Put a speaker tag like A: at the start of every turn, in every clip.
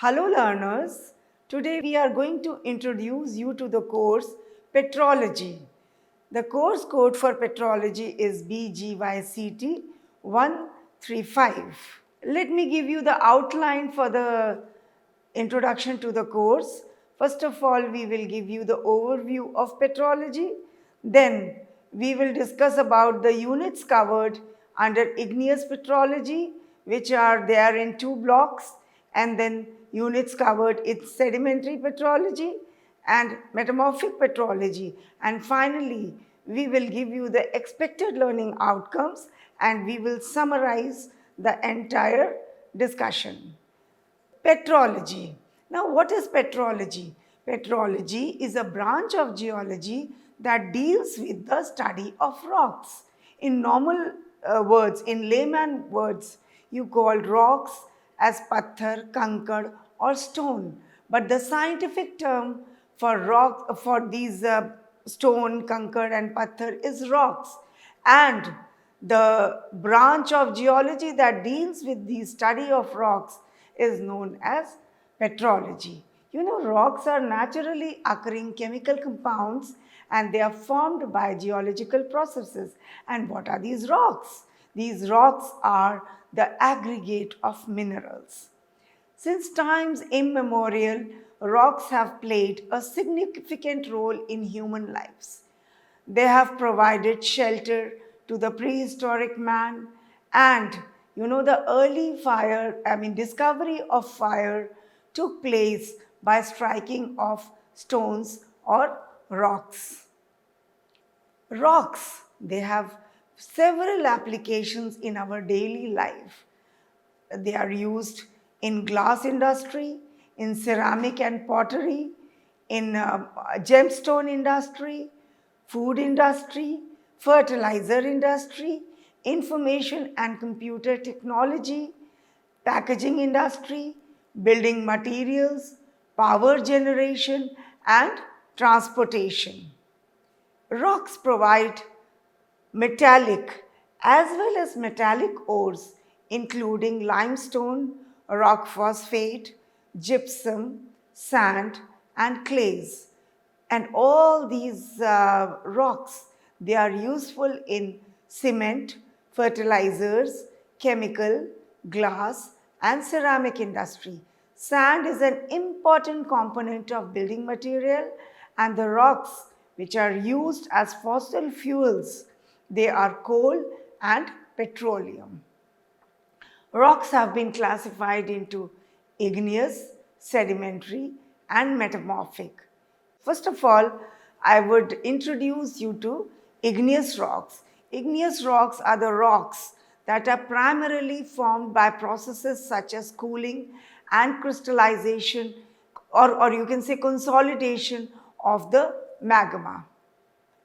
A: Hello learners, today we are going to introduce you to the course Petrology. The course code for Petrology is BGYCT 135. Let me give you the outline for the introduction to the course. First of all, we will give you the overview of petrology. Then we will discuss about the units covered under igneous petrology, which are there in two blocks, and then units covered in sedimentary petrology and metamorphic petrology. And finally, we will give you the expected learning outcomes and we will summarize the entire discussion. Petrology. Now, what is petrology? Petrology is a branch of geology that deals with the study of rocks. In normal words, in layman words, you call rocks as patthar, kankad, or stone. But the scientific term for rock, for these stone, kankad, and patthar is rocks. And the branch of geology that deals with the study of rocks is known as petrology. You know, rocks are naturally occurring chemical compounds and they are formed by geological processes. And what are these rocks? These rocks are the aggregate of minerals. Since times immemorial, rocks have played a significant role in human lives. They have provided shelter to the prehistoric man, and the early discovery of fire took place by striking of stones or rocks. Rocks, they have several applications in our daily life. They are used in glass industry, in ceramic and pottery, in gemstone industry, food industry, fertilizer industry, information and computer technology, packaging industry, building materials, power generation, and transportation. Rocks provide metallic as well as metallic ores, including limestone, rock phosphate, gypsum, sand, and clays. And all these rocks, they are useful in cement, fertilizers, chemical, glass, and ceramic industry. Sand is an important component of building material, and the rocks which are used as fossil fuels, they are coal and petroleum. Rocks have been classified into igneous, sedimentary, and metamorphic. First of all, I would introduce you to igneous rocks. Igneous rocks are the rocks that are primarily formed by processes such as cooling and crystallization, or you can say consolidation of the magma.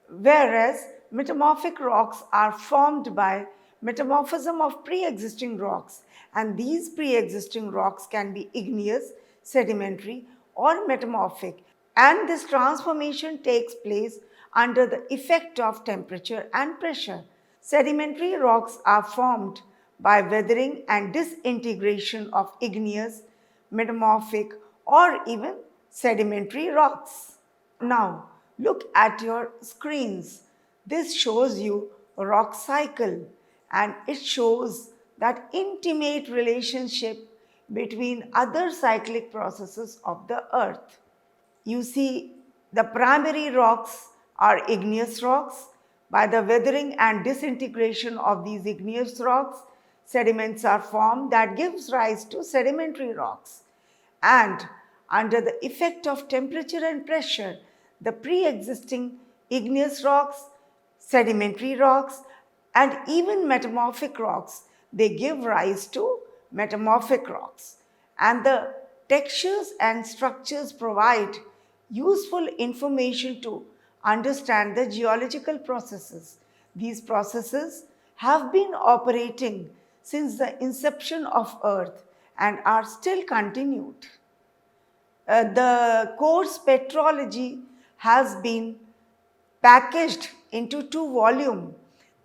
A: Whereas metamorphic rocks are formed by metamorphism of pre-existing rocks, and these pre-existing rocks can be igneous, sedimentary, or metamorphic, and this transformation takes place under the effect of temperature and pressure. Sedimentary rocks are formed by weathering and disintegration of igneous, metamorphic, or even sedimentary rocks. Now, look at your screens. This shows you a rock cycle, and it shows that intimate relationship between other cyclic processes of the earth. You see, the primary rocks are igneous rocks. By the weathering and disintegration of these igneous rocks, sediments are formed that gives rise to sedimentary rocks. And under the effect of temperature and pressure, the pre-existing igneous rocks, sedimentary rocks, and even metamorphic rocks, they give rise to metamorphic rocks. And the textures and structures provide useful information to understand the geological processes. These processes have been operating since the inception of Earth and are still continued. The course Petrology has been packaged into two volumes.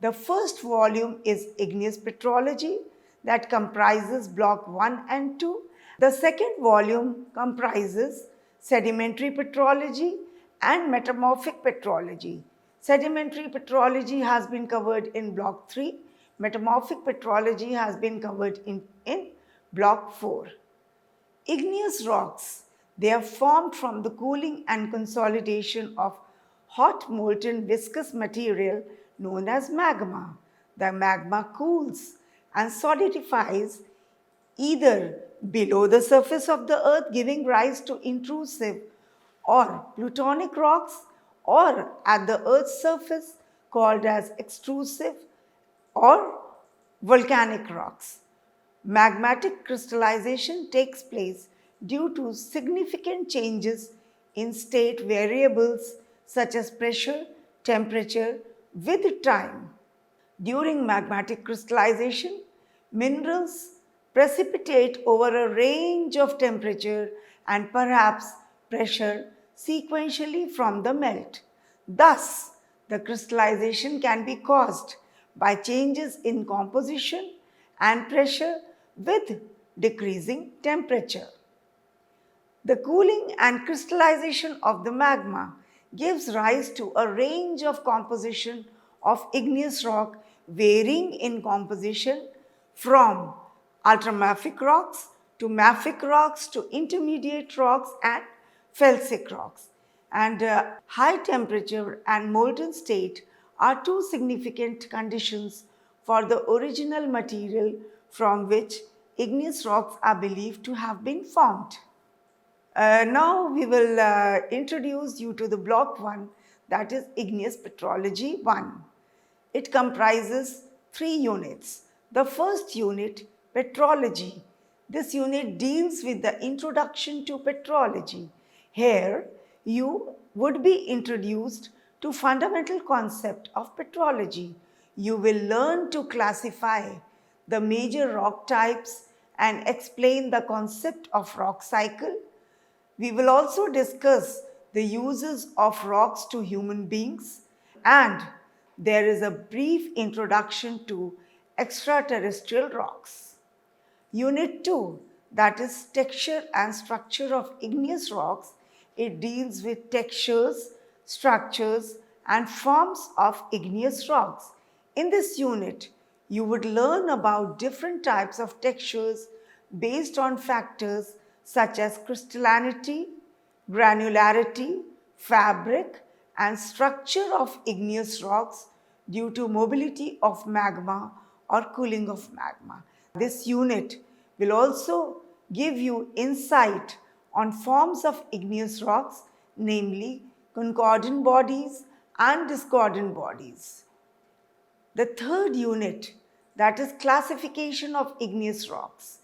A: The first volume is Igneous Petrology that comprises block 1 and 2, The second volume comprises sedimentary petrology and metamorphic petrology. Sedimentary petrology has been covered in block 3. Metamorphic petrology has been covered in block 4. Igneous rocks, they are formed from the cooling and consolidation of hot molten viscous material known as magma. The magma cools and solidifies either below the surface of the earth, giving rise to intrusive or plutonic rocks, or at the earth's surface called as extrusive or volcanic rocks. Magmatic crystallization takes place due to significant changes in state variables such as pressure, temperature with time. During magmatic crystallization, minerals precipitate over a range of temperature and perhaps pressure sequentially from the melt. Thus, the crystallization can be caused by changes in composition and pressure with decreasing temperature. The cooling and crystallization of the magma gives rise to a range of composition of igneous rock varying in composition from ultramafic rocks to mafic rocks to intermediate rocks and felsic rocks. And high temperature and molten state are two significant conditions for the original material from which igneous rocks are believed to have been formed. Now we will introduce you to the block 1, that is Igneous Petrology 1. It comprises 3 units. The first unit, Petrology. This unit deals with the introduction to petrology. Here you would be introduced to fundamental concept of petrology. You will learn to classify the major rock types and explain the concept of rock cycle. We will also discuss the uses of rocks to human beings, and there is a brief introduction to extraterrestrial rocks. Unit 2, that is texture and structure of igneous rocks. It deals with textures, structures and forms of igneous rocks. In this unit, you would learn about different types of textures based on factors such as crystallinity, granularity, fabric, and structure of igneous rocks due to mobility of magma or cooling of magma. This unit will also give you insight on forms of igneous rocks, namely concordant bodies and discordant bodies. The third unit, that is classification of igneous rocks.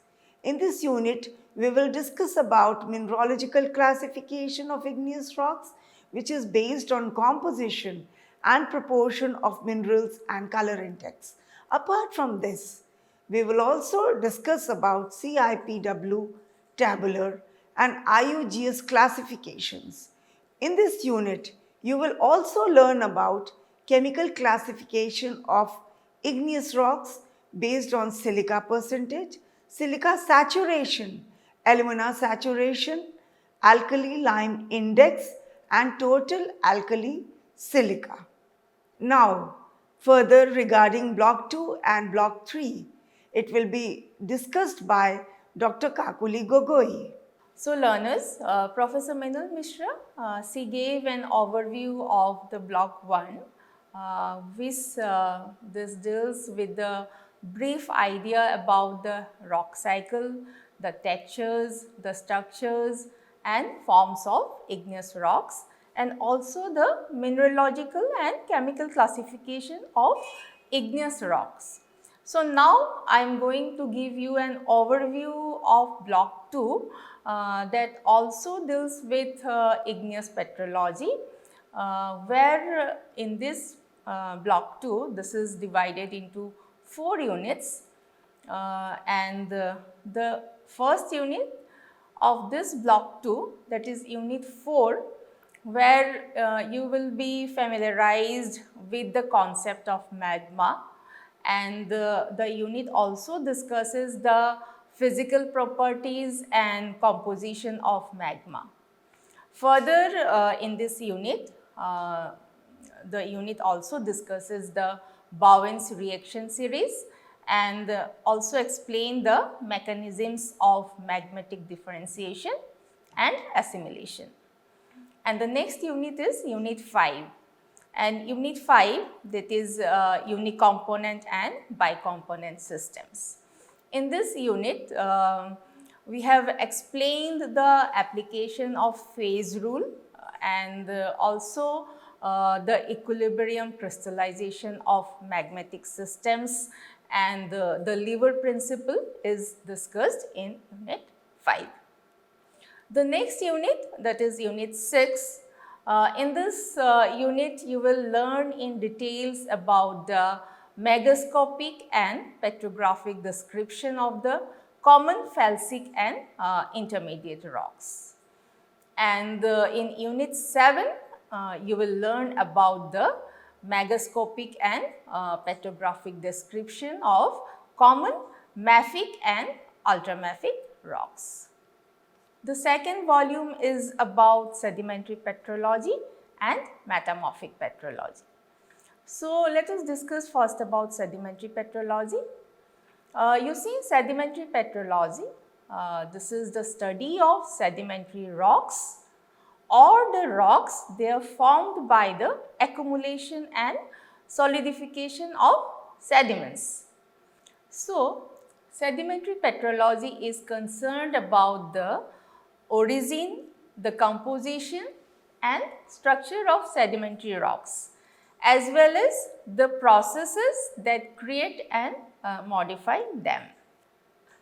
A: In this unit, we will discuss about mineralogical classification of igneous rocks, which is based on composition and proportion of minerals and color index. Apart from this, we will also discuss about CIPW, tabular and IUGS classifications. In this unit, you will also learn about chemical classification of igneous rocks based on silica percentage, silica saturation, alumina saturation, alkali lime index and total alkali silica. Now, further regarding block 2 and block 3, it will be discussed by Dr. Kakuli Gogoi.
B: So learners, Professor Minal Mishra, she gave an overview of the block 1, which this deals with the brief idea about the rock cycle, the textures, the structures and forms of igneous rocks, and also the mineralogical and chemical classification of igneous rocks. So now I am going to give you an overview of block 2 that also deals with igneous petrology, where in this block 2, this is divided into 4 units, and the first unit of this block 2, that is unit 4, where you will be familiarized with the concept of magma, and the unit also discusses the physical properties and composition of magma. Further, in this unit, the unit also discusses the Bowen's reaction series and also explain the mechanisms of magmatic differentiation and assimilation. And the next unit is Unit 5. And Unit 5, that is unicomponent and bicomponent systems. In this unit, we have explained the application of phase rule and also the equilibrium crystallization of magmatic systems, and the lever principle is discussed in Unit 5. The next unit, that is Unit 6, in this unit you will learn in details about the megascopic and petrographic description of the common felsic and intermediate rocks. And in Unit 7, you will learn about the megascopic and petrographic description of common mafic and ultramafic rocks. The second volume is about sedimentary petrology and metamorphic petrology. So, let us discuss first about sedimentary petrology. You see, sedimentary petrology, this is the study of sedimentary rocks or the rocks they are formed by the accumulation and solidification of sediments. So, sedimentary petrology is concerned about the origin, the composition and structure of sedimentary rocks, as well as the processes that create and modify them.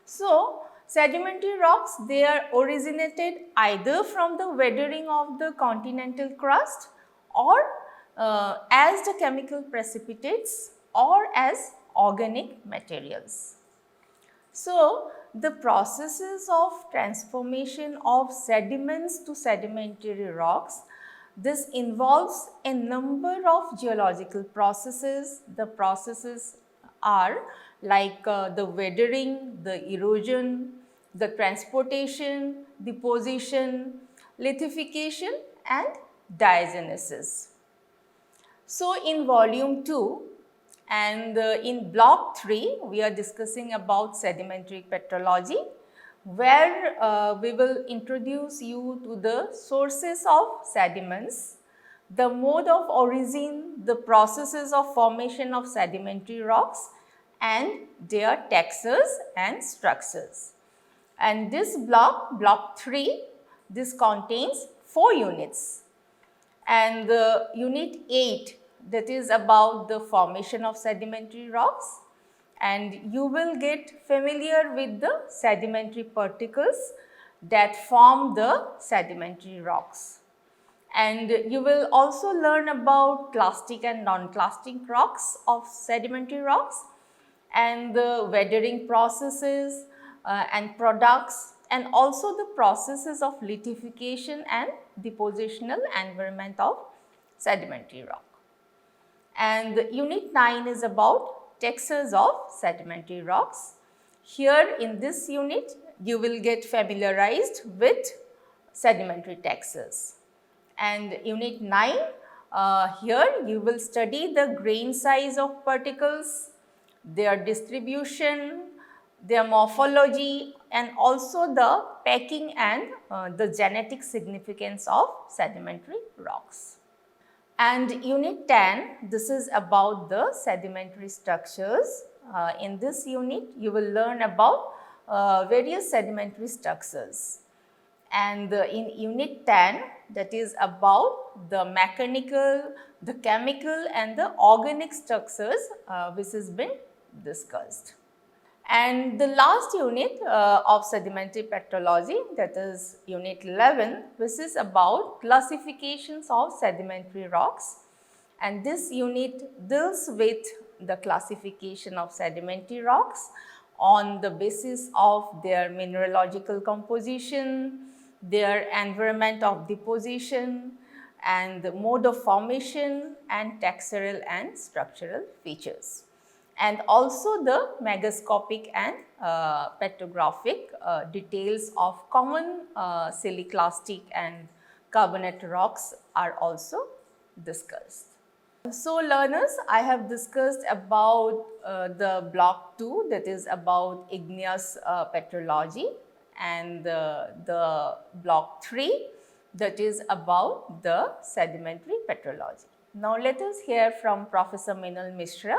B: So, sedimentary rocks, they are originated either from the weathering of the continental crust or as the chemical precipitates or as organic materials. So, the processes of transformation of sediments to sedimentary rocks, this involves a number of geological processes. The processes are like the weathering, the erosion, the transportation, deposition, lithification and diagenesis. So, in volume 2, and in block 3, we are discussing about sedimentary petrology, where we will introduce you to the sources of sediments, the mode of origin, the processes of formation of sedimentary rocks and their textures and structures. And this block, block 3, this contains 4 units. And unit 8, that is about the formation of sedimentary rocks, and you will get familiar with the sedimentary particles that form the sedimentary rocks. And you will also learn about clastic and non-clastic rocks of sedimentary rocks and the weathering processes and products, and also the processes of lithification and depositional environment of sedimentary rock. And unit 9 is about textures of sedimentary rocks. Here in this unit, you will get familiarized with sedimentary textures. And unit 9, here you will study the grain size of particles, their distribution, their morphology, and also the packing and the genetic significance of sedimentary rocks. And unit 10, this is about the sedimentary structures. In this unit, you will learn about various sedimentary structures. And in unit 10, that is about the mechanical, the chemical and the organic structures which has been discussed. And the last unit of sedimentary petrology, that is unit 11, which is about classifications of sedimentary rocks. And this unit deals with the classification of sedimentary rocks on the basis of their mineralogical composition, their environment of deposition, and the mode of formation and textural and structural features. and also the megascopic and petrographic details of common siliclastic and carbonate rocks are also discussed. So learners, I have discussed about the block 2, that is about igneous petrology, and the block 3, that is about the sedimentary petrology. Now let us hear from Professor Meenal Mishra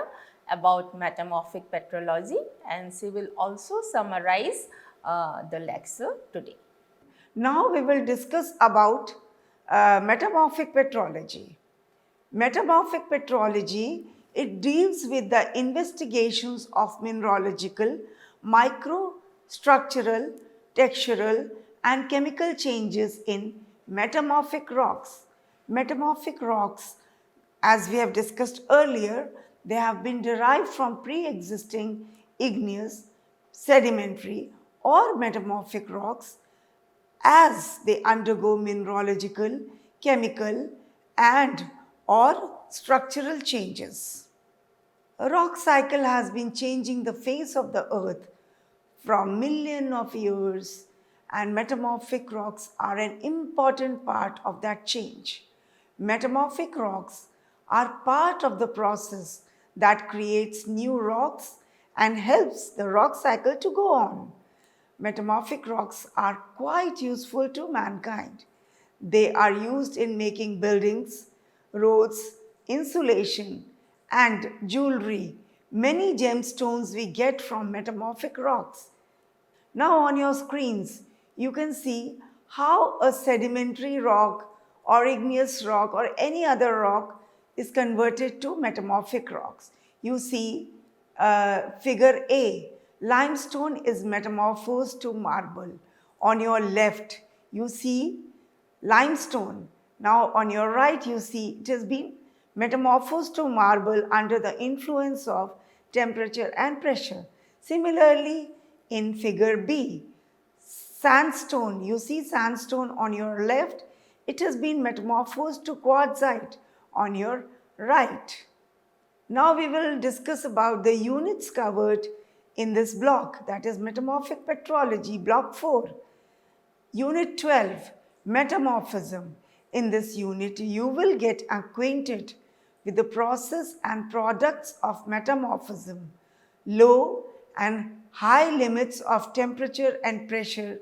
B: about metamorphic petrology, and she will also summarize the lecture today.
A: Now we will discuss about metamorphic petrology. Metamorphic petrology, it deals with the investigations of mineralogical, microstructural, textural and chemical changes in metamorphic rocks. Metamorphic rocks, as we have discussed earlier, they have been derived from pre-existing igneous, sedimentary or metamorphic rocks as they undergo mineralogical, chemical and or structural changes. A rock cycle has been changing the face of the earth from millions of years, and metamorphic rocks are an important part of that change. Metamorphic rocks are part of the process that creates new rocks and helps the rock cycle to go on. Metamorphic rocks are quite useful to mankind. They are used in making buildings, roads, insulation, and jewelry. Many gemstones we get from metamorphic rocks. Now on your screens, you can see how a sedimentary rock or igneous rock or any other rock is converted to metamorphic rocks. You see figure A, limestone is metamorphosed to marble. On your left, you see limestone. Now on your right, you see it has been metamorphosed to marble under the influence of temperature and pressure. Similarly, in figure B, sandstone, you see sandstone on your left, it has been metamorphosed to quartzite on your right. Now we will discuss about the units covered in this block, that is metamorphic petrology, block 4. Unit 12, metamorphism. In this unit, you will get acquainted with the process and products of metamorphism, low and high limits of temperature and pressure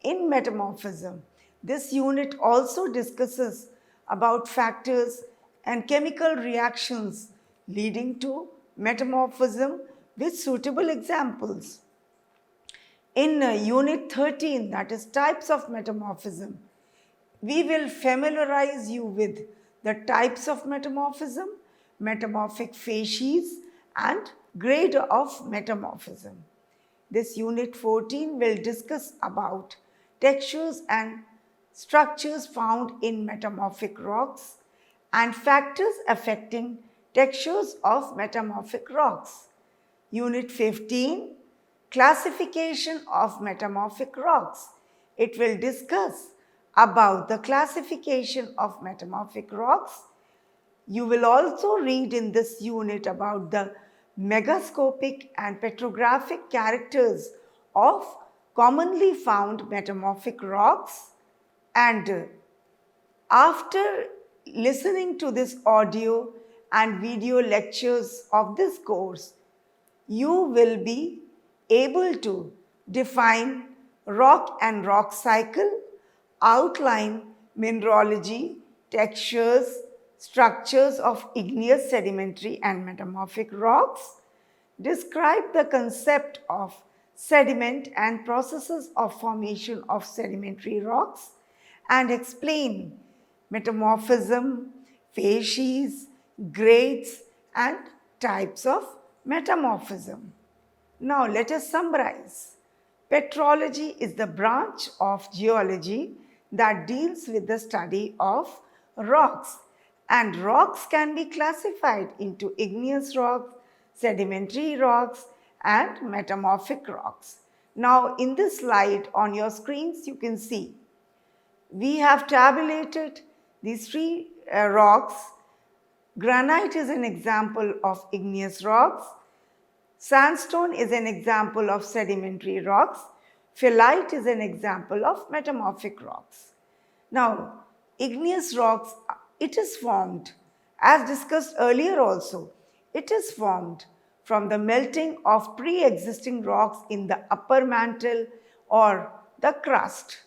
A: in metamorphism. This unit also discusses about factors and chemical reactions leading to metamorphism with suitable examples. In Unit 13, that is types of metamorphism, we will familiarize you with the types of metamorphism, metamorphic facies and grade of metamorphism. This Unit 14 will discuss about textures and structures found in metamorphic rocks and factors affecting textures of metamorphic rocks. Unit 15, classification of metamorphic rocks. It will discuss about the classification of metamorphic rocks. You will also read in this unit about the megascopic and petrographic characters of commonly found metamorphic rocks. And after listening to this audio and video lectures of this course, you will be able to define rock and rock cycle, outline mineralogy, textures, structures of igneous, sedimentary and metamorphic rocks, describe the concept of sediment and processes of formation of sedimentary rocks, and explain metamorphism, facies, grades and types of metamorphism. Now let us summarize. Petrology is the branch of geology that deals with the study of rocks, and rocks can be classified into igneous rocks, sedimentary rocks and metamorphic rocks. Now in this slide on your screens you can see we have tabulated these three rocks. Granite is an example of igneous rocks. Sandstone is an example of sedimentary rocks. Phyllite is an example of metamorphic rocks. Now, igneous rocks, it is formed, as discussed earlier also, it is formed from the melting of pre-existing rocks in the upper mantle or the crust,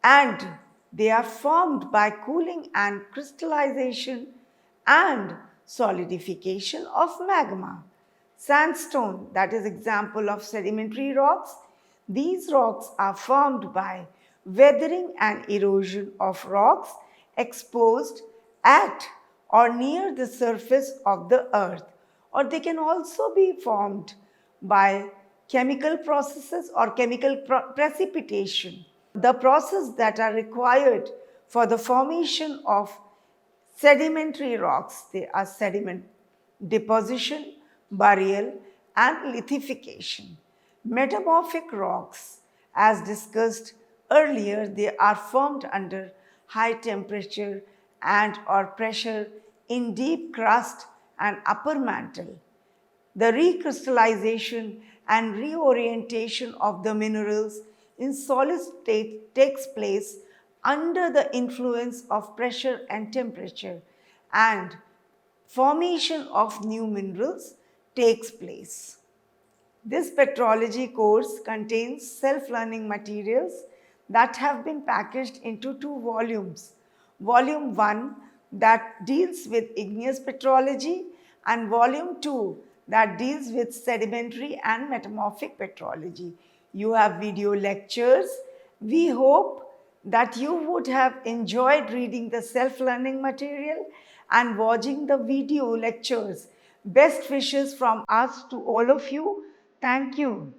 A: and they are formed by cooling and crystallization and solidification of magma. Sandstone, that is example of sedimentary rocks. These rocks are formed by weathering and erosion of rocks exposed at or near the surface of the earth, or they can also be formed by chemical processes or chemical precipitation. The process that are required for the formation of sedimentary rocks, they are sediment deposition, burial, and lithification. Metamorphic rocks, as discussed earlier, they are formed under high temperature and or pressure in deep crust and upper mantle. The recrystallization and reorientation of the minerals in solid state takes place under the influence of pressure and temperature, and formation of new minerals takes place. This petrology course contains self-learning materials that have been packaged into 2 volumes. Volume 1 that deals with igneous petrology, and Volume 2 that deals with sedimentary and metamorphic petrology. You have video lectures. We hope that you would have enjoyed reading the self-learning material and watching the video lectures. Best wishes from us to all of you. Thank you.